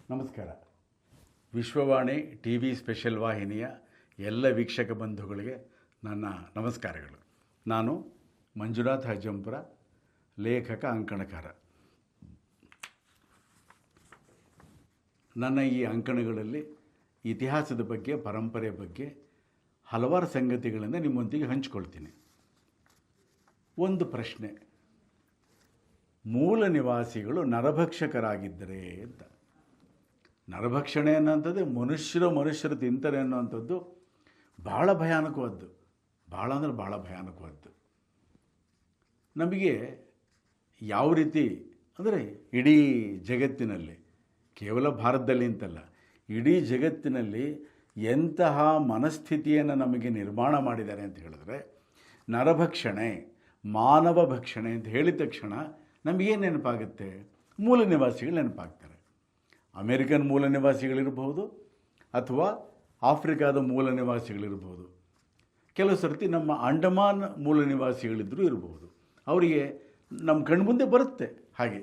ನಮಸ್ಕಾರ. Vishwavani T V special ವಾಹಿನಿಯ ಎಲ್ಲ ವೀಕ್ಷಕ ಬಂಧುಗಳಿಗೆ ನನ್ನ ನಮಸ್ಕಾರಗಳು. ನಾನು ಮಂಜುನಾಥ್ ಹಜಂಪುರ, ಲೇಖಕ, ಅಂಕಣಕಾರ. ನನ್ನ ಈ ಅಂಕಣಗಳಲ್ಲಿ ಇತಿಹಾಸದ ಬಗ್ಗೆ, ಪರಂಪರೆ ಬಗ್ಗೆ ಹಲವಾರು ಸಂಗತಿಗಳನ್ನು ನಿಮ್ಮೊಂದಿಗೆ ಹಂಚಿಕೊಳ್ತೀನಿ. ಒಂದು ಪ್ರಶ್ನೆ, ಮೂಲ ನಿವಾಸಿಗಳು ನರಭಕ್ಷಕರಾಗಿದ್ದರೆ ಅಂತ. ನರಭಕ್ಷಣೆ ಅನ್ನೋಂಥದ್ದು ಮನುಷ್ಯರು ತಿಂತಾರೆ ಅನ್ನೋವಂಥದ್ದು ಭಾಳ ಭಯಾನಕವಾದ್ದು, ಭಾಳ ಅಂದರೆ ಭಾಳ ಭಯಾನಕವಾದ್ದು. ನಮಗೆ ಯಾವ ರೀತಿ ಅಂದರೆ ಇಡೀ ಜಗತ್ತಿನಲ್ಲಿ, ಕೇವಲ ಭಾರತದಲ್ಲಿ ಅಂತಲ್ಲ, ಇಡೀ ಜಗತ್ತಿನಲ್ಲಿ ಎಂತಹ ಮನಸ್ಥಿತಿಯನ್ನು ನಮಗೆ ನಿರ್ಮಾಣ ಮಾಡಿದ್ದಾರೆ ಅಂತ ಹೇಳಿದ್ರೆ, ನರಭಕ್ಷಣೆ, ಮಾನವ ಭಕ್ಷಣೆ ಅಂತ ಹೇಳಿದ ತಕ್ಷಣ ನಮಗೇನು ನೆನಪಾಗುತ್ತೆ? ಮೂಲ ನಿವಾಸಿಗಳು ನೆನಪಾಗ್ತಾರೆ. ಅಮೇರಿಕನ್ ಮೂಲ ನಿವಾಸಿಗಳಿರ್ಬೋದು, ಅಥವಾ ಆಫ್ರಿಕಾದ ಮೂಲ ನಿವಾಸಿಗಳಿರ್ಬೋದು, ಕೆಲವು ಸರ್ತಿ ನಮ್ಮ ಅಂಡಮಾನ್ ಮೂಲ ನಿವಾಸಿಗಳಿದ್ದರೂ ಇರಬಹುದು. ಅವರಿಗೆ ನಮ್ಮ ಕಣ್ಮುಂದೆ ಬರುತ್ತೆ ಹಾಗೆ,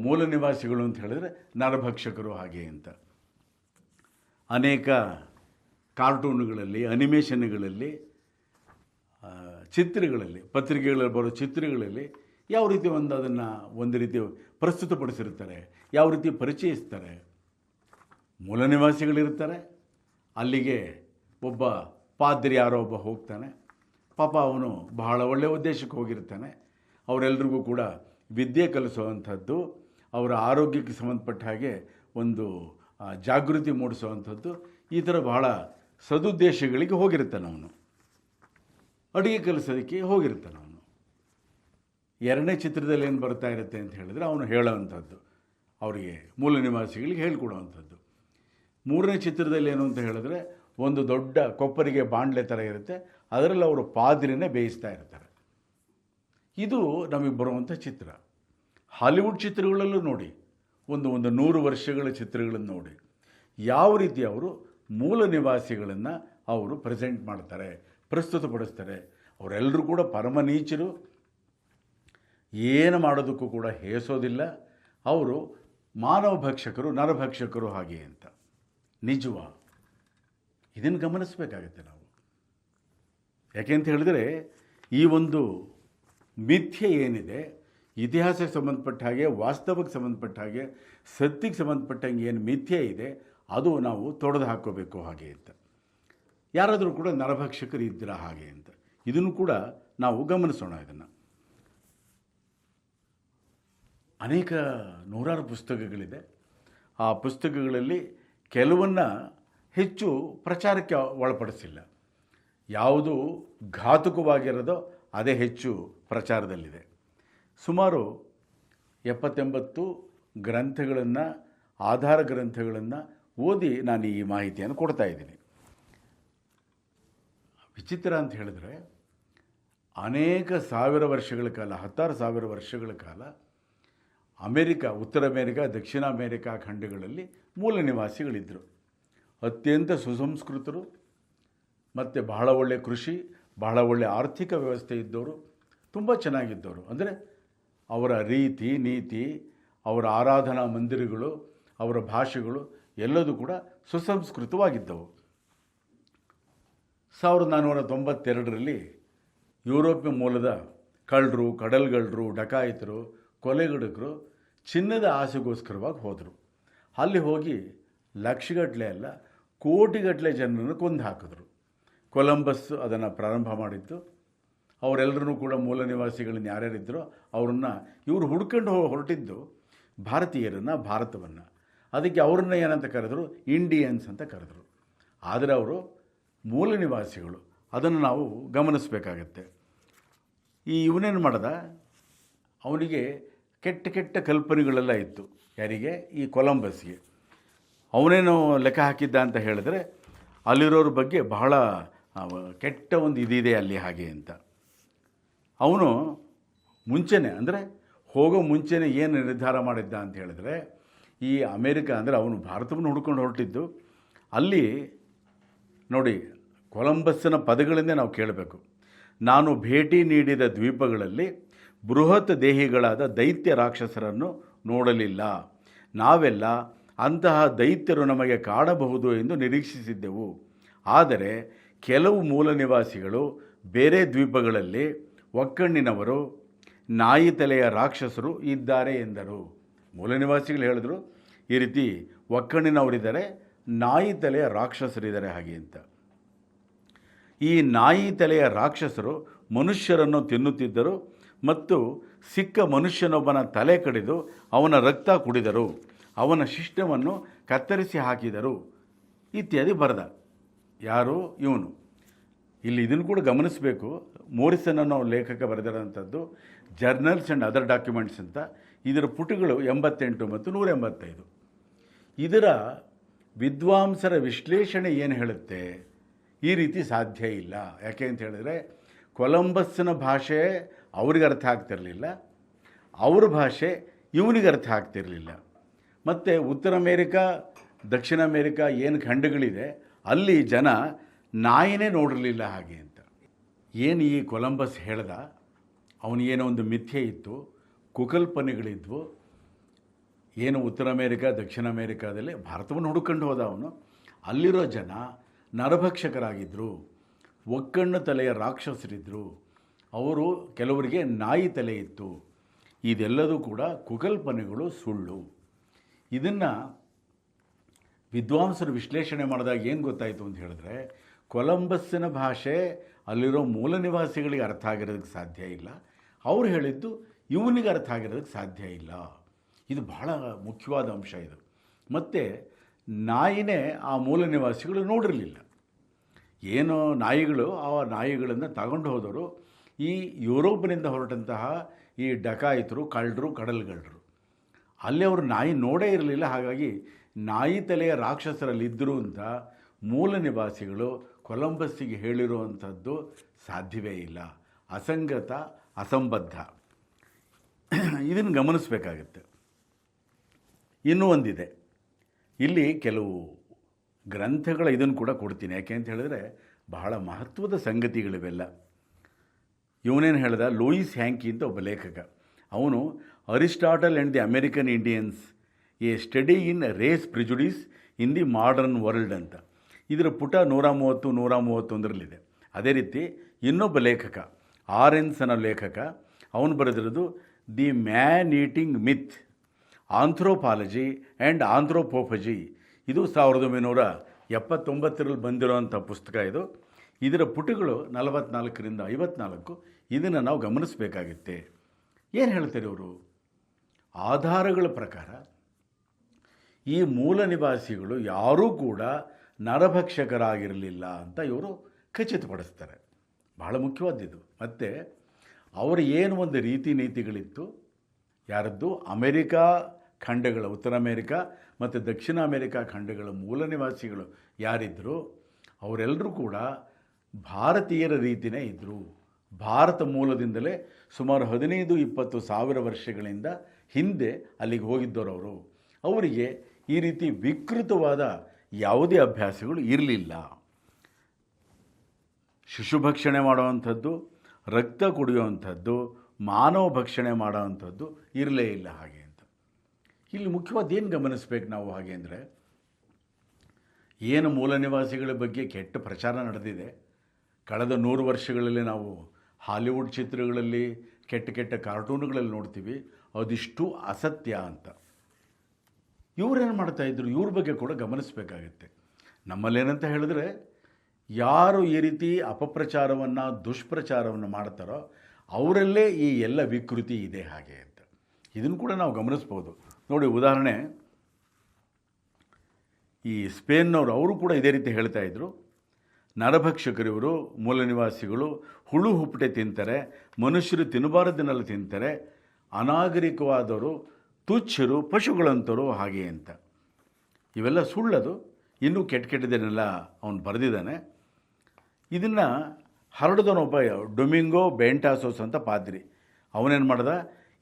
ಮೂಲ ನಿವಾಸಿಗಳು ಅಂತ ಹೇಳಿದ್ರೆ ನರಭಕ್ಷಕರು ಹಾಗೆ ಅಂತ. ಅನೇಕ ಕಾರ್ಟೂನುಗಳಲ್ಲಿ, ಅನಿಮೇಷನ್ಗಳಲ್ಲಿ, ಚಿತ್ರಗಳಲ್ಲಿ, ಪತ್ರಿಕೆಗಳಲ್ಲಿ ಬರೋ ಚಿತ್ರಗಳಲ್ಲಿ ಯಾವ ರೀತಿ ಒಂದು ರೀತಿ ಪ್ರಸ್ತುತಪಡಿಸಿರ್ತಾರೆ, ಯಾವ ರೀತಿ ಪರಿಚಯಿಸ್ತಾರೆ. ಮೂಲ ನಿವಾಸಿಗಳಿರ್ತಾರೆ, ಅಲ್ಲಿಗೆ ಒಬ್ಬ ಪಾದ್ರಿ ಯಾರೋ ಒಬ್ಬ ಹೋಗ್ತಾನೆ. ಪಾಪ ಅವನು ಬಹಳ ಒಳ್ಳೆಯ ಉದ್ದೇಶಕ್ಕೆ ಹೋಗಿರ್ತಾನೆ. ಅವರೆಲ್ಲರಿಗೂ ಕೂಡ ವಿದ್ಯೆ ಕಲಿಸುವಂಥದ್ದು, ಅವರ ಆರೋಗ್ಯಕ್ಕೆ ಸಂಬಂಧಪಟ್ಟ ಹಾಗೆ ಒಂದು ಜಾಗೃತಿ ಮೂಡಿಸುವಂಥದ್ದು, ಈ ಥರ ಬಹಳ ಸದುದ್ದೇಶಗಳಿಗೆ ಹೋಗಿರ್ತಾನೆ ಅವನು. ಅಡುಗೆ ಕಲಿಸೋದಕ್ಕೆ ಹೋಗಿರ್ತಾನೆ ಅವನು. ಎರಡನೇ ಚಿತ್ರದಲ್ಲಿ ಏನು ಬರ್ತಾ ಇರುತ್ತೆ ಅಂತ ಹೇಳಿದ್ರೆ, ಅವನು ಹೇಳೋವಂಥದ್ದು ಅವರಿಗೆ, ಮೂಲ ನಿವಾಸಿಗಳಿಗೆ ಹೇಳ್ಕೊಡುವಂಥದ್ದು. ಮೂರನೇ ಚಿತ್ರದಲ್ಲಿ ಏನು ಅಂತ ಹೇಳಿದ್ರೆ, ಒಂದು ದೊಡ್ಡ ಕೊಪ್ಪರಿಗೆ ಬಾಂಡ್ಲೆ ಥರ ಇರುತ್ತೆ, ಅದರಲ್ಲಿ ಅವರು ಪಾದ್ರಿನೇ ಬೇಯಿಸ್ತಾ ಇರ್ತಾರೆ. ಇದು ನಮಗೆ ಬರುವಂಥ ಚಿತ್ರ. ಹಾಲಿವುಡ್ ಚಿತ್ರಗಳಲ್ಲೂ ನೋಡಿ, ಒಂದು 100 ವರ್ಷಗಳ ಚಿತ್ರಗಳನ್ನು ನೋಡಿ, ಯಾವ ರೀತಿ ಅವರು ಮೂಲ ನಿವಾಸಿಗಳನ್ನು ಅವರು ಪ್ರೆಸೆಂಟ್ ಮಾಡ್ತಾರೆ, ಪ್ರಸ್ತುತಪಡಿಸ್ತಾರೆ. ಅವರೆಲ್ಲರೂ ಕೂಡ ಪರಮ ನೀಚರು, ಏನು ಮಾಡೋದಕ್ಕೂ ಕೂಡ ಹೇಸೋದಿಲ್ಲ. ಅವರು ಮಾನವ ಭಕ್ಷಕರು, ನರಭಕ್ಷಕರು ಹಾಗೆ ಅಂತ. ನಿಜವಾ? ಇದನ್ನು ಗಮನಿಸಬೇಕಾಗತ್ತೆ ನಾವು. ಯಾಕೆಂತ ಹೇಳಿದ್ರೆ, ಈ ಒಂದು ಮಿಥ್ಯೆ ಏನಿದೆ, ಇತಿಹಾಸಕ್ಕೆ ಸಂಬಂಧಪಟ್ಟ ಹಾಗೆ, ವಾಸ್ತವಕ್ಕೆ ಸಂಬಂಧಪಟ್ಟ ಹಾಗೆ, ಸತ್ಯಕ್ಕೆ ಸಂಬಂಧಪಟ್ಟಂಗೆ ಏನು ಮಿಥ್ಯೆ ಇದೆ, ಅದು ನಾವು ತೊಡೆದು ಹಾಕ್ಕೋಬೇಕು ಹಾಗೆ ಅಂತ. ಯಾರಾದರೂ ಕೂಡ ನರಭಕ್ಷಕರು ಇದ್ದೀರಾ ಹಾಗೆ ಅಂತ, ಇದನ್ನು ಕೂಡ ನಾವು ಗಮನಿಸೋಣ. ಇದನ್ನು ಅನೇಕ ನೂರಾರು ಪುಸ್ತಕಗಳಿದೆ. ಆ ಪುಸ್ತಕಗಳಲ್ಲಿ ಕೆಲವನ್ನು ಹೆಚ್ಚು ಪ್ರಚಾರಕ್ಕೆ ಒಳಪಡಿಸಿಲ್ಲ. ಯಾವುದು ಘಾತುಕವಾಗಿರೋದೋ ಅದೇ ಹೆಚ್ಚು ಪ್ರಚಾರದಲ್ಲಿದೆ. ಸುಮಾರು 70-80 ಗ್ರಂಥಗಳನ್ನು, ಆಧಾರ ಗ್ರಂಥಗಳನ್ನು ಓದಿ ನಾನು ಈ ಮಾಹಿತಿಯನ್ನು ಕೊಡ್ತಾ ಇದ್ದೀನಿ. ವಿಚಿತ್ರ ಅಂತ ಹೇಳಿದ್ರೆ, ಅನೇಕ ಸಾವಿರ ವರ್ಷಗಳ ಕಾಲ, 10,000 ವರ್ಷಗಳ ಕಾಲ ಅಮೇರಿಕಾ, ಉತ್ತರ ಅಮೇರಿಕಾ, ದಕ್ಷಿಣ ಅಮೇರಿಕಾ ಖಂಡಗಳಲ್ಲಿ ಮೂಲ ನಿವಾಸಿಗಳಿದ್ದರು. ಅತ್ಯಂತ ಸುಸಂಸ್ಕೃತರು, ಮತ್ತು ಬಹಳ ಒಳ್ಳೆಯ ಕೃಷಿ, ಬಹಳ ಒಳ್ಳೆಯ ಆರ್ಥಿಕ ವ್ಯವಸ್ಥೆ ಇದ್ದವರು, ತುಂಬ ಚೆನ್ನಾಗಿದ್ದವರು. ಅಂದರೆ ಅವರ ರೀತಿ ನೀತಿ, ಅವರ ಆರಾಧನಾ ಮಂದಿರಗಳು, ಅವರ ಭಾಷೆಗಳು ಎಲ್ಲದೂ ಕೂಡ ಸುಸಂಸ್ಕೃತವಾಗಿದ್ದವು. 1492ರಲ್ಲಿ ಯುರೋಪ್ಯ ಮೂಲದ ಕಳ್ಳರು, ಕಡಲ್ಗಳ್ಳರು, ಡಕಾಯಿತರು, ಕೊಲೆಗಡಕರು ಚಿನ್ನದ ಆಸೆಗೋಸ್ಕರವಾಗಿ ಹೋದರು. ಅಲ್ಲಿ ಹೋಗಿ ಲಕ್ಷಗಟ್ಟಲೆ ಅಲ್ಲ, ಕೋಟಿಗಟ್ಟಲೆ ಜನರನ್ನು ಕೊಂದು ಹಾಕಿದ್ರು. ಕೊಲಂಬಸ್ ಅದನ್ನು ಪ್ರಾರಂಭ ಮಾಡಿದ್ದು. ಅವರೆಲ್ಲರೂ ಕೂಡ ಮೂಲ ನಿವಾಸಿಗಳನ್ನ ಯಾರ್ಯಾರಿದ್ದರೋ ಅವರನ್ನು ಇವರು ಹುಡ್ಕೊಂಡು ಹೊರಟಿದ್ದು ಭಾರತೀಯರನ್ನು, ಭಾರತವನ್ನು. ಅದಕ್ಕೆ ಅವ್ರನ್ನ ಏನಂತ ಕರೆದ್ರು? ಇಂಡಿಯನ್ಸ್ ಅಂತ ಕರೆದ್ರು. ಆದರೆ ಅವರು ಮೂಲ ನಿವಾಸಿಗಳು. ಅದನ್ನು ನಾವು ಗಮನಿಸಬೇಕಾಗತ್ತೆ. ಇವನೇನು ಮಾಡ್ದ? ಅವನಿಗೆ ಕೆಟ್ಟ ಕಲ್ಪನೆಗಳೆಲ್ಲ ಇತ್ತು. ಯಾರಿಗೆ? ಈ ಕೊಲಂಬಸ್ಗೆ. ಅವನೇನು ಲೆಕ್ಕ ಹಾಕಿದ್ದ ಅಂತ ಹೇಳಿದ್ರೆ, ಅಲ್ಲಿರೋರ ಬಗ್ಗೆ ಬಹಳ ಕೆಟ್ಟ ಒಂದು ಇದಿದೆ ಅಲ್ಲಿ ಹಾಗೆ ಅಂತ. ಅವನು ಮುಂಚೆನೇ, ಅಂದರೆ ಹೋಗೋ ಮುಂಚೆನೇ ಏನು ನಿರ್ಧಾರ ಮಾಡಿದ್ದ ಅಂತ ಹೇಳಿದ್ರೆ, ಈ ಅಮೇರಿಕಾ, ಅಂದರೆ ಅವನು ಭಾರತವನ್ನು ಹುಡ್ಕೊಂಡು ಹೊರಟಿದ್ದು. ಅಲ್ಲಿ ನೋಡಿ, ಕೊಲಂಬಸ್ಸನ ಪದಗಳಿಂದ ನಾವು ಕೇಳಬೇಕು. ನಾನು ಭೇಟಿ ನೀಡಿದ ದ್ವೀಪಗಳಲ್ಲಿ ಬೃಹತ್ ದೇಹಿಗಳಾದ ದೈತ್ಯ ರಾಕ್ಷಸರನ್ನು ನೋಡಲಿಲ್ಲ. ನಾವೆಲ್ಲ ಅಂತಹ ದೈತ್ಯರು ನಮಗೆ ಕಾಣಬಹುದು ಎಂದು ನಿರೀಕ್ಷಿಸಿದ್ದೆವು. ಆದರೆ ಕೆಲವು ಮೂಲ ನಿವಾಸಿಗಳು ಬೇರೆ ದ್ವೀಪಗಳಲ್ಲಿ ಒಕ್ಕಣ್ಣಿನವರು, ನಾಯಿ ತಲೆಯ ರಾಕ್ಷಸರು ಇದ್ದಾರೆ ಎಂದರು. ಮೂಲ ನಿವಾಸಿಗಳು ಹೇಳಿದ್ರು ಈ ರೀತಿ ಒಕ್ಕಣ್ಣಿನವರಿದ್ದಾರೆ, ನಾಯಿ ತಲೆಯ ರಾಕ್ಷಸರಿದ್ದಾರೆ ಹಾಗೆ ಅಂತ. ಈ ನಾಯಿ ತಲೆಯ ರಾಕ್ಷಸರು ಮನುಷ್ಯರನ್ನು ತಿನ್ನುತ್ತಿದ್ದರು ಮತ್ತು ಸಿಕ್ಕ ಮನುಷ್ಯನೊಬ್ಬನ ತಲೆ ಕಡಿದು ಅವನ ರಕ್ತ ಕುಡಿದರು, ಅವನ ಶಿಷ್ಟವನ್ನು ಕತ್ತರಿಸಿ ಹಾಕಿದರು ಇತ್ಯಾದಿ ಬರೆದ. ಯಾರು? ಇವನು. ಇಲ್ಲಿ ಇದನ್ನು ಕೂಡ ಗಮನಿಸಬೇಕು. ಮೋರಿಸನ್ ಅನ್ನೋ ಲೇಖಕ ಬರೆದಿರೋಂಥದ್ದು ಜರ್ನಲ್ಸ್ ಆ್ಯಂಡ್ ಅದರ್ ಡಾಕ್ಯುಮೆಂಟ್ಸ್ ಅಂತ. ಇದರ ಪುಟಗಳು 88 ಮತ್ತು 185. ಇದರ ವಿದ್ವಾಂಸರ ವಿಶ್ಲೇಷಣೆ ಏನು ಹೇಳುತ್ತೆ? ಈ ರೀತಿ ಸಾಧ್ಯ ಇಲ್ಲ. ಯಾಕೆ ಅಂತ ಹೇಳಿದ್ರೆ ಕೊಲಂಬಸ್ನ ಭಾಷೆ ಅವ್ರಿಗೆ ಅರ್ಥ ಆಗ್ತಿರಲಿಲ್ಲ, ಅವ್ರ ಭಾಷೆ ಇವನಿಗೆ ಅರ್ಥ ಆಗ್ತಿರಲಿಲ್ಲ. ಮತ್ತು ಉತ್ತರ ಅಮೇರಿಕಾ, ದಕ್ಷಿಣ ಅಮೇರಿಕಾ ಏನು ಖಂಡಗಳಿದೆ ಅಲ್ಲಿ ಜನ ನಾಯಿನೇ ನೋಡಿರಲಿಲ್ಲ ಹಾಗೆ ಅಂತ. ಏನು ಈ ಕೊಲಂಬಸ್ ಹೇಳ್ದ, ಅವನಿಗೇನೋ ಒಂದು ಮಿಥ್ಯೆ ಇತ್ತು, ಕುಕಲ್ಪನೆಗಳಿದ್ವು. ಏನು ಉತ್ತರ ಅಮೇರಿಕಾ, ದಕ್ಷಿಣ ಅಮೇರಿಕಾದಲ್ಲಿ ಭಾರತವನ್ನು ಹುಡುಕೊಂಡು ಹೋದ ಅವನು. ಅಲ್ಲಿರೋ ಜನ ನರಭಕ್ಷಕರಾಗಿದ್ದರು, ಒಕ್ಕಣ್ಣು ತಲೆಯ ರಾಕ್ಷಸರಿದ್ದರು, ಅವರು ಕೆಲವರಿಗೆ ನಾಯಿ ತಲೆ ಇತ್ತು. ಇದೆಲ್ಲದೂ ಕೂಡ ಕುಕಲ್ಪನೆಗಳು, ಸುಳ್ಳು. ಇದನ್ನು ವಿದ್ವಾಂಸರು ವಿಶ್ಲೇಷಣೆ ಮಾಡಿದಾಗ ಏನು ಗೊತ್ತಾಯಿತು ಅಂತ ಹೇಳಿದ್ರೆ, ಕೊಲಂಬಸ್ಸಿನ ಭಾಷೆ ಅಲ್ಲಿರೋ ಮೂಲ ನಿವಾಸಿಗಳಿಗೆ ಅರ್ಥ ಆಗಿರೋದಕ್ಕೆ ಸಾಧ್ಯ ಇಲ್ಲ, ಅವ್ರು ಹೇಳಿದ್ದು ಇವನಿಗೆ ಅರ್ಥ ಆಗಿರೋದಕ್ಕೆ ಸಾಧ್ಯ ಇಲ್ಲ. ಇದು ಬಹಳ ಮುಖ್ಯವಾದ ಅಂಶ ಇದು. ಮತ್ತು ನಾಯಿನೇ ಆ ಮೂಲ ನಿವಾಸಿಗಳು ನೋಡಿರಲಿಲ್ಲ. ಏನೋ ನಾಯಿಗಳು, ಆ ನಾಯಿಗಳನ್ನು ತಗೊಂಡು ಹೋದವರು ಈ ಯುರೋಪ್ನಿಂದ ಹೊರಟಂತಹ ಈ ಡಕಾಯಿತರು, ಕಳ್ಳರು, ಕಡಲ್ಗಳ್ಳರು. ಅಲ್ಲಿ ಅವರು ನಾಯಿ ನೋಡೇ ಇರಲಿಲ್ಲ. ಹಾಗಾಗಿ ನಾಯಿ ತಲೆಯ ರಾಕ್ಷಸರಲ್ಲಿದ್ದರು ಅಂತ ಮೂಲ ನಿವಾಸಿಗಳು ಕೊಲಂಬಸ್ಸಿಗೆ ಹೇಳಿರುವಂಥದ್ದು ಸಾಧ್ಯವೇ ಇಲ್ಲ. ಅಸಂಗತ, ಅಸಂಬದ್ಧ. ಇದನ್ನು ಗಮನಿಸಬೇಕಾಗತ್ತೆ. ಇನ್ನೂ ಒಂದಿದೆ, ಇಲ್ಲಿ ಕೆಲವು ಗ್ರಂಥಗಳ ಇದನ್ನು ಕೂಡ ಕೊಡ್ತೀನಿ. ಯಾಕೆ ಅಂತ ಹೇಳಿದ್ರೆ ಬಹಳ ಮಹತ್ವದ ಸಂಗತಿಗಳಿವೆಲ್ಲ. ಇವನೇನು ಹೇಳ್ದ, ಲೂಯಿಸ್ ಹ್ಯಾಂಕಿ ಅಂತ ಒಬ್ಬ ಲೇಖಕ. ಅವನು Aristotle and the American Indians, a study in race prejudice in the modern world ಅಂತ. ಇದರ ಪುಟ 130, 131 ಅದೇ ರೀತಿ ಇನ್ನೊಬ್ಬ ಲೇಖಕ, ಆರೆನ್ಸ್ ಅನ್ನೋ ಲೇಖಕ, ಅವನು ಬರೆದಿರೋದು the man eating myth, anthropology and anthropophagy. ಇದು 1979 ಬಂದಿರೋವಂಥ ಪುಸ್ತಕ ಇದು. ಇದರ ಪುಟಗಳು 44ರಿಂದ 54. ಇದನ್ನು ನಾವು ಗಮನಿಸಬೇಕಾಗುತ್ತೆ. ಏನು ಹೇಳ್ತಾರೆ ಇವರು? ಆಧಾರಗಳ ಪ್ರಕಾರ ಈ ಮೂಲ ನಿವಾಸಿಗಳು ಯಾರೂ ಕೂಡ ನರಭಕ್ಷಕರಾಗಿರಲಿಲ್ಲ ಅಂತ ಇವರು ಖಚಿತಪಡಿಸ್ತಾರೆ. ಬಹಳ ಮುಖ್ಯವಾದದ್ದು. ಮತ್ತು ಅವರು ಏನು ಒಂದು ರೀತಿ ನೀತಿಗಳಿತ್ತು, ಯಾರದ್ದು? ಅಮೇರಿಕಾ ಖಂಡಗಳ, ಉತ್ತರ ಅಮೇರಿಕಾ ಮತ್ತು ದಕ್ಷಿಣ ಅಮೇರಿಕಾ ಖಂಡಗಳ ಮೂಲ ನಿವಾಸಿಗಳು ಯಾರಿದ್ದರು ಅವರೆಲ್ಲರೂ ಕೂಡ ಭಾರತೀಯರ ರೀತಿಯೇ ಇದ್ದರು. ಭಾರತ ಮೂಲದಿಂದಲೇ ಸುಮಾರು 15-20 ಸಾವಿರ ವರ್ಷಗಳಿಂದ ಹಿಂದೆ ಅಲ್ಲಿಗೆ ಹೋಗಿದ್ದವರು ಅವರು. ಅವರಿಗೆ ಈ ರೀತಿ ವಿಕೃತವಾದ ಯಾವುದೇ ಅಭ್ಯಾಸಗಳು ಇರಲಿಲ್ಲ. ಶಿಶುಭಕ್ಷಣೆ ಮಾಡುವಂಥದ್ದು, ರಕ್ತ ಕುಡಿಯುವಂಥದ್ದು, ಮಾನವ ಭಕ್ಷಣೆ ಮಾಡೋವಂಥದ್ದು ಇರಲೇ ಇಲ್ಲ ಹಾಗೆ ಅಂತ. ಇಲ್ಲಿ ಮುಖ್ಯವಾದ ಏನು ಗಮನಿಸ್ಬೇಕು ನಾವು ಹಾಗೆ ಅಂದರೆ, ಏನು ಮೂಲ ನಿವಾಸಿಗಳ ಬಗ್ಗೆ ಕೆಟ್ಟ ಪ್ರಚಾರ ನಡೆದಿದೆ ಕಳೆದ 100 ವರ್ಷಗಳಲ್ಲಿ, ನಾವು ಹಾಲಿವುಡ್ ಚಿತ್ರಗಳಲ್ಲಿ, ಕೆಟ್ಟ ಕೆಟ್ಟ ಕಾರ್ಟೂನ್ಗಳಲ್ಲಿ ನೋಡ್ತೀವಿ, ಅದಿಷ್ಟು ಅಸತ್ಯ ಅಂತ. ಇವರೇನು ಮಾಡ್ತಾಯಿದ್ರು, ಇವ್ರ ಬಗ್ಗೆ ಕೂಡ ಗಮನಿಸಬೇಕಾಗತ್ತೆ. ನಮ್ಮಲ್ಲೇನಂತ ಹೇಳಿದ್ರೆ, ಯಾರು ಈ ರೀತಿ ಅಪಪ್ರಚಾರವನ್ನು, ದುಷ್ಪ್ರಚಾರವನ್ನು ಮಾಡ್ತಾರೋ ಅವರಲ್ಲೇ ಈ ಎಲ್ಲ ವಿಕೃತಿ ಇದೆ ಹಾಗೆ ಅಂತ. ಇದನ್ನು ಕೂಡ ನಾವು ಗಮನಿಸ್ಬೋದು. ನೋಡಿ, ಉದಾಹರಣೆ, ಈ ಸ್ಪೇನ್ನವರು ಅವರು ಕೂಡ ಇದೇ ರೀತಿ ಹೇಳ್ತಾ ಇದ್ರು, ನರಭಕ್ಷಕರಿವರು, ಮೂಲ ನಿವಾಸಿಗಳು ಹುಳು ಹುಪ್ಪಟೆ ತಿಂತಾರೆ, ಮನುಷ್ಯರು ತಿನ್ನಬಾರದನ್ನೆಲ್ಲ ತಿಂತಾರೆ, ಅನಾಗರಿಕವಾದವರು, ತುಚ್ಛರು, ಪಶುಗಳಂತರು ಹಾಗೆ ಅಂತ. ಇವೆಲ್ಲ ಸುಳ್ಳದು. ಇನ್ನೂ ಕೆಟ್ಟ ಕೆಟ್ಟದನ್ನೆಲ್ಲ ಅವನು ಬರೆದಿದ್ದಾನೆ. ಇದನ್ನು ಹರಡಿದವನೊಬ್ಬ ಡೊಮಿಂಗೋ ಬೆಂಟಾಸೋಸ್ ಅಂತ ಪಾದ್ರಿ. ಅವನೇನು ಮಾಡ್ದ,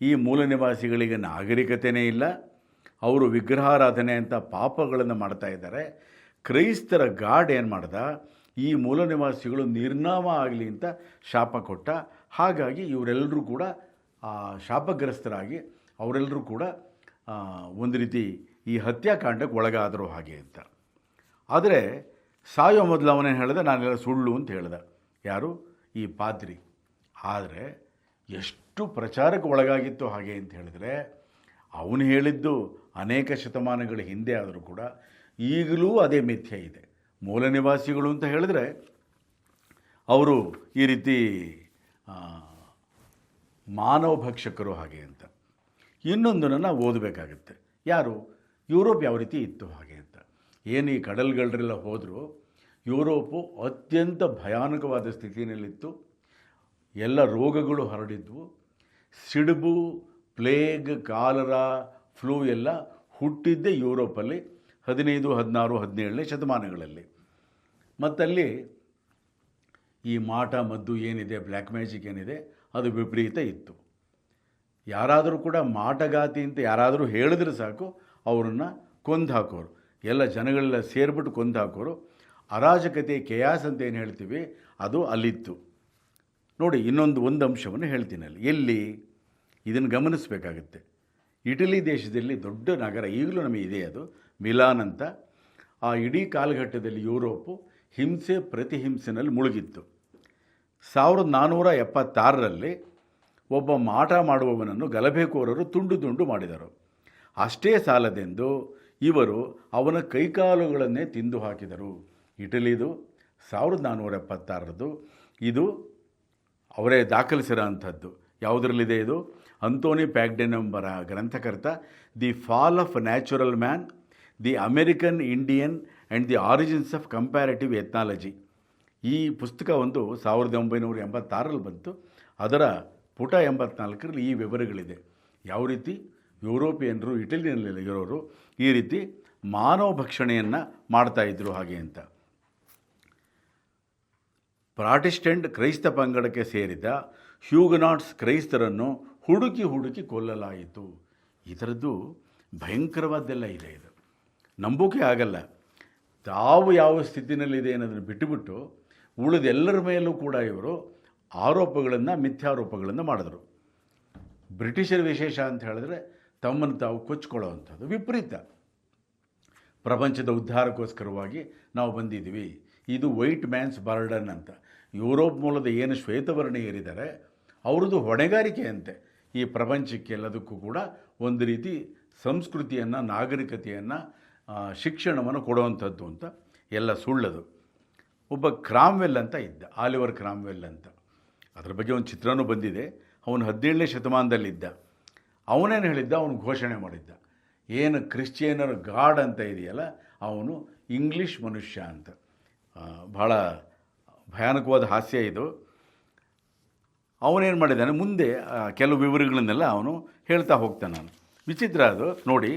ಈ ಮೂಲ ನಿವಾಸಿಗಳಿಗೆ ನಾಗರಿಕತೆಯೇ ಇಲ್ಲ, ಅವರು ವಿಗ್ರಹಾರಾಧನೆ ಅಂತ ಪಾಪಗಳನ್ನು ಮಾಡ್ತಾ ಇದ್ದಾರೆ. ಕ್ರೈಸ್ತರ ಗಾಡ್ ಏನು ಮಾಡ್ದ, ಈ ಮೂಲ ನಿವಾಸಿಗಳು ನಿರ್ನಾಮ ಆಗಲಿ ಅಂತ ಶಾಪ ಕೊಟ್ಟ. ಹಾಗಾಗಿ ಇವರೆಲ್ಲರೂ ಕೂಡ ಶಾಪಗ್ರಸ್ತರಾಗಿ ಅವರೆಲ್ಲರೂ ಕೂಡ ಒಂದು ರೀತಿ ಈ ಹತ್ಯಾಕಾಂಡಕ್ಕೆ ಒಳಗಾದರು ಹಾಗೆ ಅಂತ. ಆದರೆ ಸಾಯೋ ಮೊದಲು ಅವನೇನು ಹೇಳಿದ, ನಾನೆಲ್ಲ ಸುಳ್ಳು ಅಂತ ಹೇಳ್ದ. ಯಾರು? ಈ ಪಾದ್ರಿ. ಆದರೆ ಎಷ್ಟು ಪ್ರಚಾರಕ್ಕೆ ಒಳಗಾಗಿತ್ತು ಹಾಗೆ ಅಂತ ಹೇಳಿದರೆ, ಅವನು ಹೇಳಿದ್ದು ಅನೇಕ ಶತಮಾನಗಳ ಹಿಂದೆ ಆದರೂ ಕೂಡ ಈಗಲೂ ಅದೇ ಮಿಥ್ಯೆ ಇದೆ. ಮೂಲ ನಿವಾಸಿಗಳು ಅಂತ ಹೇಳಿದ್ರೆ ಅವರು ಈ ರೀತಿ ಮಾನವ ಭಕ್ಷಕರು ಹಾಗೆ ಅಂತ. ಇನ್ನೊಂದನ್ನು ನಾವು ಓದಬೇಕಾಗತ್ತೆ. ಯಾರು? ಯುರೋಪ್ ಯಾವ ರೀತಿ ಇತ್ತು ಹಾಗೆ ಅಂತ. ಏನು ಈ ಕಡಲ್ಗಳ್ರೆಲ್ಲ ಹೋದರೂ ಯುರೋಪು ಅತ್ಯಂತ ಭಯಾನಕವಾದ ಸ್ಥಿತಿಯಲ್ಲಿತ್ತು. ಎಲ್ಲ ರೋಗಗಳು ಹರಡಿದ್ವು. ಸಿಡುಬು, ಪ್ಲೇಗ್, ಕಾಲರಾ, ಫ್ಲೂ ಎಲ್ಲ ಹುಟ್ಟಿದ್ದೇ ಯುರೋಪಲ್ಲಿ 15, 16, 17ನೇ ಶತಮಾನಗಳಲ್ಲಿ. ಮತ್ತಲ್ಲಿ ಈ ಮಾಟ ಮದ್ದು ಏನಿದೆ, ಬ್ಲ್ಯಾಕ್ ಮ್ಯಾಜಿಕ್ ಏನಿದೆ, ಅದು ವಿಪರೀತ ಇತ್ತು. ಯಾರಾದರೂ ಕೂಡ ಮಾಟಗಾತಿ ಅಂತ ಯಾರಾದರೂ ಹೇಳಿದ್ರೆ ಸಾಕು ಅವರನ್ನು ಕೊಂದು ಹಾಕೋರು. ಎಲ್ಲ ಜನಗಳೆಲ್ಲ ಸೇರಿಬಿಟ್ಟು ಕೊಂದು ಹಾಕೋರು. ಅರಾಜಕತೆ, ಕೆಯಾಸ್ ಅಂತ ಏನು ಹೇಳ್ತೀವಿ, ಅದು ಅಲ್ಲಿತ್ತು. ನೋಡಿ, ಒಂದು ಅಂಶವನ್ನು ಹೇಳ್ತೀನಿ ಅಲ್ಲಿ. ಎಲ್ಲಿ ಇದನ್ನು ಗಮನಿಸಬೇಕಾಗುತ್ತೆ. ಇಟಲಿ ದೇಶದಲ್ಲಿ ದೊಡ್ಡ ನಗರ ಈಗಲೂ ನಮಗೆ ಇದೆ, ಅದು ಮಿಲಾನ್ ಅಂತ. ಆ ಇಡೀ ಕಾಲಘಟ್ಟದಲ್ಲಿ ಯುರೋಪು ಹಿಂಸೆ ಪ್ರತಿಹಿಂಸೆನಲ್ಲಿ ಮುಳುಗಿತ್ತು. 1476ರಲ್ಲಿ ಒಬ್ಬ ಮಾಟ ಮಾಡುವವನನ್ನು ಗಲಭೆಕೋರರು ತುಂಡು ಮಾಡಿದರು. ಅಷ್ಟೇ ಸಾಲದೆಂದು ಇವರು ಅವನ ಕೈಕಾಲುಗಳನ್ನೇ ತಿಂದು ಹಾಕಿದರು. ಇಟಲಿದು 1476ರದ್ದು. ಇದು ಅವರೇ ದಾಖಲಿಸಿರೋ ಅಂಥದ್ದು. ಯಾವುದರಲ್ಲಿದೆ ಇದು? ಅಂತೋನಿ ಪ್ಯಾಗ್ಡೆನ್ ಎಂಬ ಗ್ರಂಥಕರ್ತ the fall of natural man, the American Indian and the origins of comparative ethnology. ಈ ಪುಸ್ತಕ 1986ರಲ್ಲಿ ಬಂತು. ಅದರ ಪುಟ 84ರಲ್ಲಿ ಈ ವಿವರಗಳಿದೆ. ಯಾವ ರೀತಿ ಯುರೋಪಿಯನ್ರು ಇಟಲಿಯಲ್ಲಿ ಇರೋರು ಈ ರೀತಿ ಮಾನವ ಭಕ್ಷಣೆಯನ್ನು ಮಾಡ್ತಾಯಿದ್ರು ಹಾಗೆ ಅಂತ. ಪ್ರಾಟೆಸ್ಟೆಂಟ್ ಕ್ರೈಸ್ತ ಪಂಗಡಕ್ಕೆ ಸೇರಿದ ಹ್ಯೂಗನಾಟ್ಸ್ ಕ್ರೈಸ್ತರನ್ನು ಹುಡುಕಿ ಕೊಲ್ಲಲಾಯಿತು. ಈ ಥರದ್ದು ಭಯಂಕರವಾದ್ದೆಲ್ಲ ಇದೆ. ಇದು ನಂಬೋಕೆ ಆಗಲ್ಲ. ತಾವು ಯಾವ ಸ್ಥಿತಿನಲ್ಲಿದೆ ಅನ್ನೋದನ್ನು ಬಿಟ್ಟುಬಿಟ್ಟು ಉಳಿದೆಲ್ಲರ ಮೇಲೂ ಕೂಡ ಇವರು ಮಿಥ್ಯಾರೋಪಗಳನ್ನು ಮಾಡಿದ್ರು. ಬ್ರಿಟಿಷರ ವಿಶೇಷ ಅಂತ ಹೇಳಿದ್ರೆ ತಮ್ಮನ್ನು ತಾವು ಕೊಚ್ಕೊಳ್ಳೋ ಅಂಥದ್ದು ವಿಪರೀತ. ಪ್ರಪಂಚದ ಉದ್ಧಾರಕ್ಕೋಸ್ಕರವಾಗಿ ನಾವು ಬಂದಿದ್ದೀವಿ, ಇದು ವೈಟ್ ಮ್ಯಾನ್ಸ್ ಬರ್ಡನ್ ಅಂತ. ಯುರೋಪ್ ಮೂಲದ ಏನು ಶ್ವೇತವರ್ಣೀಯರಿದ್ದಾರೆ ಅವ್ರದ್ದು ಹೊಣೆಗಾರಿಕೆ ಅಂತೆ ಈ ಪ್ರಪಂಚಕ್ಕೆ ಎಲ್ಲದಕ್ಕೂ ಕೂಡ ಒಂದು ರೀತಿ ಸಂಸ್ಕೃತಿಯನ್ನು, ನಾಗರಿಕತೆಯನ್ನು, ಶಿಕ್ಷಣವನ್ನು ಕೊಡುವಂಥದ್ದು ಅಂತ. ಎಲ್ಲ ಸುಳ್ಳದು. ಒಬ್ಬ ಕ್ರಾಮ್ವೆಲ್ ಅಂತ ಇದ್ದ, ಆಲಿವರ್ ಕ್ರಾಮ್ವೆಲ್ ಅಂತ. ಅದರ ಬಗ್ಗೆ ಒಂದು ಚಿತ್ರನೂ ಬಂದಿದೆ. ಅವನು 17ನೇ ಶತಮಾನದಲ್ಲಿದ್ದ. ಅವನೇನು ಹೇಳಿದ್ದ? ಅವನು ಘೋಷಣೆ ಮಾಡಿದ್ದ, ಏನು ಕ್ರಿಶ್ಚಿಯನರ ಗಾಡ್ ಅಂತ ಇದೆಯಲ್ಲ, ಅವನು ಇಂಗ್ಲೀಷ್ ಮನುಷ್ಯ ಅಂತ. ಭಾಳ ಭಯಾನಕವಾದ ಹಾಸ್ಯ ಇದು. ಅವನೇನು ಮಾಡಿದ್ದಾನೆ, ಮುಂದೆ ಕೆಲವು ವಿವರಗಳನ್ನೆಲ್ಲ ಅವನು ಹೇಳ್ತಾ ಹೋಗ್ತಾನೆ. ನಾನು ವಿಚಿತ್ರ ಅದು ನೋಡಿ.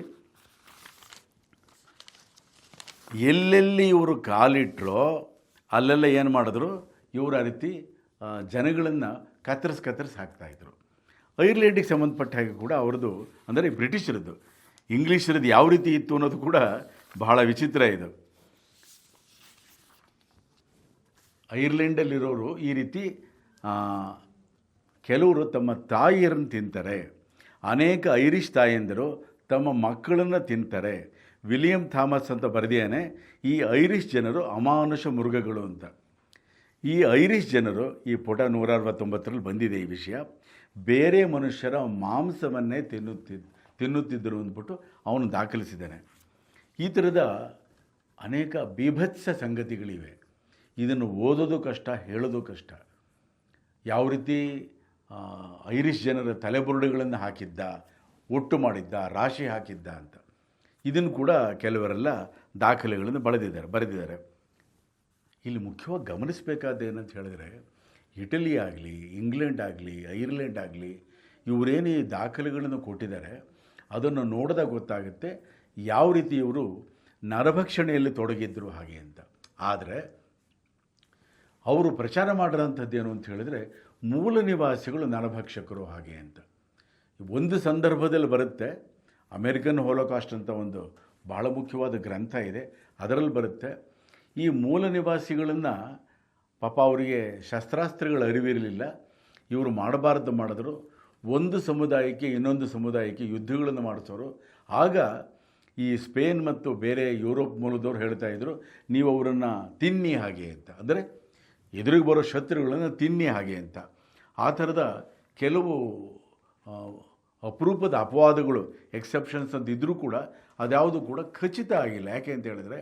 ಎಲ್ಲೆಲ್ಲಿ ಇವರು ಕಾಲಿಟ್ಟರೋ ಅಲ್ಲೆಲ್ಲ ಏನು ಮಾಡಿದ್ರು, ಇವರು ಆ ರೀತಿ ಜನಗಳನ್ನು ಕತ್ತರಿಸಿ ಹಾಕ್ತಾಯಿದ್ರು. ಐರ್ಲೆಂಡಿಗೆ ಸಂಬಂಧಪಟ್ಟ ಹಾಗೆ ಕೂಡ ಅವ್ರದ್ದು, ಅಂದರೆ ಬ್ರಿಟಿಷರದ್ದು, ಇಂಗ್ಲೀಷರದ್ದು ಯಾವ ರೀತಿ ಇತ್ತು ಅನ್ನೋದು ಕೂಡ ಬಹಳ ವಿಚಿತ್ರ ಇದು. ಐರ್ಲೆಂಡಲ್ಲಿರೋರು ಈ ರೀತಿ ಕೆಲವರು ತಮ್ಮ ತಾಯಿಯರನ್ನು ತಿಂತಾರೆ. ಅನೇಕ ಐರಿಷ್ ತಾಯಂದಿರು ತಮ್ಮ ಮಕ್ಕಳನ್ನು ತಿಂತಾರೆ. ವಿಲಿಯಂ ಥಾಮಸ್ ಅಂತ ಬರೆದಿಯಾನೆ, ಈ ಐರಿಷ್ ಜನರು ಅಮಾನುಷ ಮೃಗಗಳು ಅಂತ. ಈ ಐರಿಷ್ ಜನರು, ಈ ಪುಟ 169ರಲ್ಲಿ ಬಂದಿದೆ ಈ ವಿಷಯ, ಬೇರೆ ಮನುಷ್ಯರ ಮಾಂಸವನ್ನೇ ತಿನ್ನುತ್ತಿದ್ದರು ಅಂದ್ಬಿಟ್ಟು ಅವನು ದಾಖಲಿಸಿದ್ದಾನೆ. ಈ ಥರದ ಅನೇಕ ಬೀಭತ್ಸ ಸಂಗತಿಗಳಿವೆ. ಇದನ್ನು ಓದೋದು ಕಷ್ಟ, ಹೇಳೋದು ಕಷ್ಟ. ಯಾವ ರೀತಿ ಐರಿಷ್ ಜನರ ತಲೆಬುರುಡೆಗಳನ್ನು ಹಾಕಿದ್ದ, ಒಟ್ಟು ಮಾಡಿದ್ದ, ರಾಶಿ ಹಾಕಿದ್ದ ಅಂತ. ಇದನ್ನು ಕೂಡ ಕೆಲವರೆಲ್ಲ ದಾಖಲೆಗಳನ್ನು ಬರೆದಿದ್ದಾರೆ. ಇಲ್ಲಿ ಮುಖ್ಯವಾಗಿ ಗಮನಿಸಬೇಕಾದ ಏನಂತ ಹೇಳಿದ್ರೆ, ಇಟಲಿ ಆಗಲಿ, ಇಂಗ್ಲೆಂಡ್ ಆಗಲಿ, ಐರ್ಲೆಂಡ್ ಆಗಲಿ, ಇವರೇನು ಈ ದಾಖಲೆಗಳನ್ನು ಕೊಟ್ಟಿದ್ದಾರೆ ಅದನ್ನು ನೋಡಿದಾಗ ಗೊತ್ತಾಗುತ್ತೆ ಯಾವ ರೀತಿ ಇವರು ನರಭಕ್ಷಣೆಯಲ್ಲಿ ತೊಡಗಿದ್ರು ಹಾಗೆ ಅಂತ. ಆದರೆ ಅವರು ಪ್ರಚಾರ ಮಾಡಿರೋಂಥದ್ದು ಏನು ಅಂತ ಹೇಳಿದ್ರೆ, ಮೂಲ ನಿವಾಸಿಗಳು ನರಭಕ್ಷಕರು ಹಾಗೆ ಅಂತ. ಒಂದು ಸಂದರ್ಭದಲ್ಲಿ ಬರುತ್ತೆ, ಅಮೇರಿಕನ್ ಹೋಲೋಕಾಸ್ಟ್ ಅಂತ ಒಂದು ಭಾಳ ಮುಖ್ಯವಾದ ಗ್ರಂಥ ಇದೆ, ಅದರಲ್ಲಿ ಬರುತ್ತೆ. ಈ ಮೂಲ ನಿವಾಸಿಗಳನ್ನು ಪಾಪ ಅವರಿಗೆ ಶಸ್ತ್ರಾಸ್ತ್ರಗಳ ಅರಿವಿರಲಿಲ್ಲ, ಇವರು ಮಾಡಬಾರ್ದು ಮಾಡಿದ್ರು. ಒಂದು ಸಮುದಾಯಕ್ಕೆ ಇನ್ನೊಂದು ಸಮುದಾಯಕ್ಕೆ ಯುದ್ಧಗಳನ್ನು ಮಾಡಿಸೋರು. ಆಗ ಈ ಸ್ಪೇನ್ ಮತ್ತು ಬೇರೆ ಯುರೋಪ್ ಮೂಲದವ್ರು ಹೇಳ್ತಾ ಇದ್ರು, ನೀವು ಅವರನ್ನು ತಿನ್ನಿ ಹಾಗೆ ಅಂತ, ಅಂದರೆ ಎದುರಿಗೆ ಬರೋ ಶತ್ರುಗಳನ್ನು ತಿನ್ನಿ ಹಾಗೆ ಅಂತ. ಆ ಥರದ ಕೆಲವು ಅಪರೂಪದ ಅಪವಾದಗಳು, ಎಕ್ಸೆಪ್ಷನ್ಸ್ ಅಂತ ಇದ್ದರೂ ಕೂಡ ಅದ್ಯಾವುದು ಕೂಡ ಖಚಿತ ಆಗಿಲ್ಲ. ಯಾಕೆ ಅಂತ ಹೇಳಿದ್ರೆ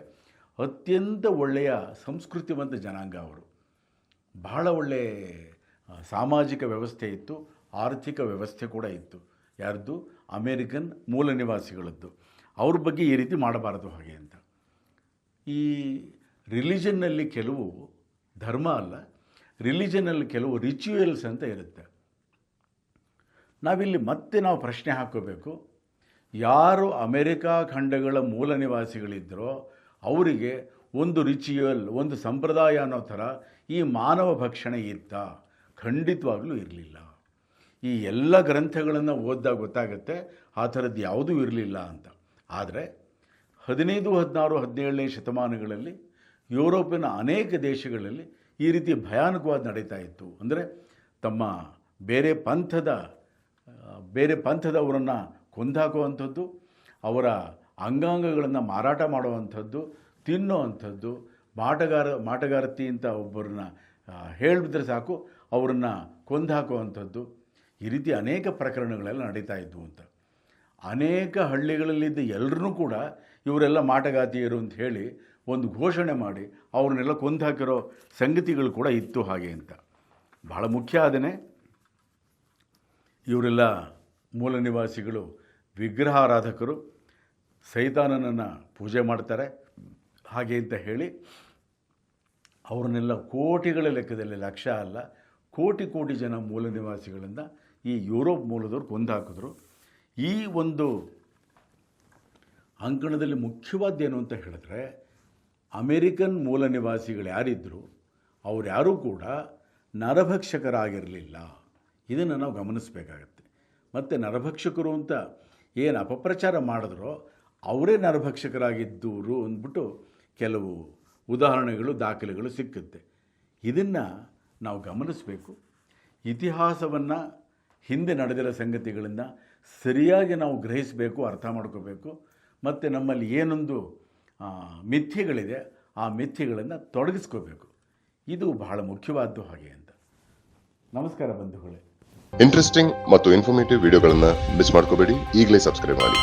ಅತ್ಯಂತ ಒಳ್ಳೆಯ ಸಂಸ್ಕೃತಿವಂತ ಜನಾಂಗ ಅವರು. ಬಹಳ ಒಳ್ಳೆಯ ಸಾಮಾಜಿಕ ವ್ಯವಸ್ಥೆ ಇತ್ತು, ಆರ್ಥಿಕ ವ್ಯವಸ್ಥೆ ಕೂಡ ಇತ್ತು. ಯಾರ್ದು? ಅಮೇರಿಕನ್ ಮೂಲ ನಿವಾಸಿಗಳದ್ದು. ಅವ್ರ ಬಗ್ಗೆ ಈ ರೀತಿ ಮಾಡಬಾರದು ಹಾಗೆ ಅಂತ. ಈ ರಿಲಿಜನ್ನಲ್ಲಿ ಕೆಲವು ಧರ್ಮ ಅಲ್ಲ, ರಿಲಿಜನ್ನಲ್ಲಿ ಕೆಲವು ರಿಚುವಲ್ಸ್ ಅಂತ ಇರುತ್ತೆ. ನಾವಿಲ್ಲಿ ಮತ್ತೆ ನಾವು ಪ್ರಶ್ನೆ ಹಾಕೋಬೇಕು, ಯಾರು ಅಮೆರಿಕಾ ಖಂಡಗಳ ಮೂಲ ನಿವಾಸಿಗಳಿದ್ದರೋ ಅವರಿಗೆ ಒಂದು ರಿಚುವಲ್, ಒಂದು ಸಂಪ್ರದಾಯ ಅನ್ನೋ ಥರ ಈ ಮಾನವ ಭಕ್ಷಣೆ ಇತ್ತ? ಖಂಡಿತವಾಗಲೂ ಇರಲಿಲ್ಲ. ಈ ಎಲ್ಲ ಗ್ರಂಥಗಳನ್ನು ಓದಿದಾಗ ಗೊತ್ತಾಗುತ್ತೆ ಆ ಥರದ್ದು ಯಾವುದೂ ಇರಲಿಲ್ಲ ಅಂತ. ಆದರೆ 15, 16, 17ನೇ ಶತಮಾನಗಳಲ್ಲಿ ಯುರೋಪಿನ ಅನೇಕ ದೇಶಗಳಲ್ಲಿ ಈ ರೀತಿ ಭಯಾನಕವಾದ ನಡೀತಾ ಇತ್ತು. ಅಂದರೆ ತಮ್ಮ ಬೇರೆ ಪಂಥದವರನ್ನು ಕೊಂದಾಕುವಂಥದ್ದು, ಅವರ ಅಂಗಾಂಗಗಳನ್ನು ಮಾರಾಟ ಮಾಡುವಂಥದ್ದು, ತಿನ್ನುವಂಥದ್ದು, ಮಾಟಗಾರತಿ ಅಂತ ಒಬ್ಬರನ್ನ ಹೇಳಿದ್ರೆ ಸಾಕು ಅವರನ್ನು ಕೊಂದಾಕುವಂಥದ್ದು, ಈ ರೀತಿ ಅನೇಕ ಪ್ರಕರಣಗಳೆಲ್ಲ ನಡೀತಾ ಇದ್ವು ಅಂತ. ಅನೇಕ ಹಳ್ಳಿಗಳಲ್ಲಿದ್ದ ಎಲ್ಲರೂ ಕೂಡ ಇವರೆಲ್ಲ ಮಾಟಗಾತಿಯರು ಅಂತ ಹೇಳಿ ಒಂದು ಘೋಷಣೆ ಮಾಡಿ ಅವ್ರನ್ನೆಲ್ಲ ಕೊಂದಾಕಿರೋ ಸಂಗತಿಗಳು ಕೂಡ ಇತ್ತು ಹಾಗೆ ಅಂತ. ಬಹಳ ಮುಖ್ಯ ಅದನ್ನೇ, ಇವರೆಲ್ಲ ಮೂಲ ನಿವಾಸಿಗಳು ವಿಗ್ರಹಾರಾಧಕರು, ಸೈತಾನನನ್ನು ಪೂಜೆ ಮಾಡ್ತಾರೆ ಹಾಗೆ ಅಂತ ಹೇಳಿ ಅವ್ರನ್ನೆಲ್ಲ ಕೋಟಿಗಳ ಲೆಕ್ಕದಲ್ಲಿ, ಲಕ್ಷ ಅಲ್ಲ ಕೋಟಿ ಕೋಟಿ ಜನ ಮೂಲ ನಿವಾಸಿಗಳನ್ನು ಈ ಯುರೋಪ್ ಮೂಲದವ್ರು ಕೊಂದಾಕಿದ್ರು. ಈ ಒಂದು ಅಂಕಣದಲ್ಲಿ ಮುಖ್ಯವಾದ್ದೇನು ಅಂತ ಹೇಳಿದ್ರೆ, ಅಮೇರಿಕನ್ ಮೂಲ ನಿವಾಸಿಗಳು ಯಾರಿದ್ದರು ಅವ್ರು ಯಾರೂ ಕೂಡ ನರಭಕ್ಷಕರಾಗಿರಲಿಲ್ಲ. ಇದನ್ನು ನಾವು ಗಮನಿಸಬೇಕಾಗತ್ತೆ. ಮತ್ತು ನರಭಕ್ಷಕರು ಅಂತ ಏನು ಅಪಪ್ರಚಾರ ಮಾಡಿದ್ರೋ ಅವರೇ ನರಭಕ್ಷಕರಾಗಿದ್ದವರು ಅಂದ್ಬಿಟ್ಟು ಕೆಲವು ಉದಾಹರಣೆಗಳು, ದಾಖಲೆಗಳು ಸಿಕ್ಕುತ್ತೆ. ಇದನ್ನು ನಾವು ಗಮನಿಸಬೇಕು. ಇತಿಹಾಸವನ್ನು, ಹಿಂದೆ ನಡೆದಿರೋ ಸಂಗತಿಗಳನ್ನು ಸರಿಯಾಗಿ ನಾವು ಗ್ರಹಿಸಬೇಕು, ಅರ್ಥ ಮಾಡ್ಕೋಬೇಕು. ಮತ್ತು ನಮ್ಮಲ್ಲಿ ಏನೊಂದು ಮಿಥ್ಯೆಗಳಿದೆ ಆ ಮಿಥ್ಯೆಗಳನ್ನು ತೊಡಗಿಸ್ಕೋಬೇಕು. ಇದು ಬಹಳ ಮುಖ್ಯವಾದ್ದು ಹಾಗೆ ಅಂತ. ನಮಸ್ಕಾರ ಬಂಧುಗಳೇ. ಇಂಟ್ರೆಸ್ಟಿಂಗ್ ಮತ್ತು ಇನ್ಫಾರ್ಮೇಟಿವ್ ವಿಡಿಯೋಗಳನ್ನು ಮಿಸ್ ಮಾಡ್ಕೋಬೇಡಿ. ಈಗಲೇ ಸಬ್ಸ್ಕ್ರೈಬ್ ಮಾಡಿ.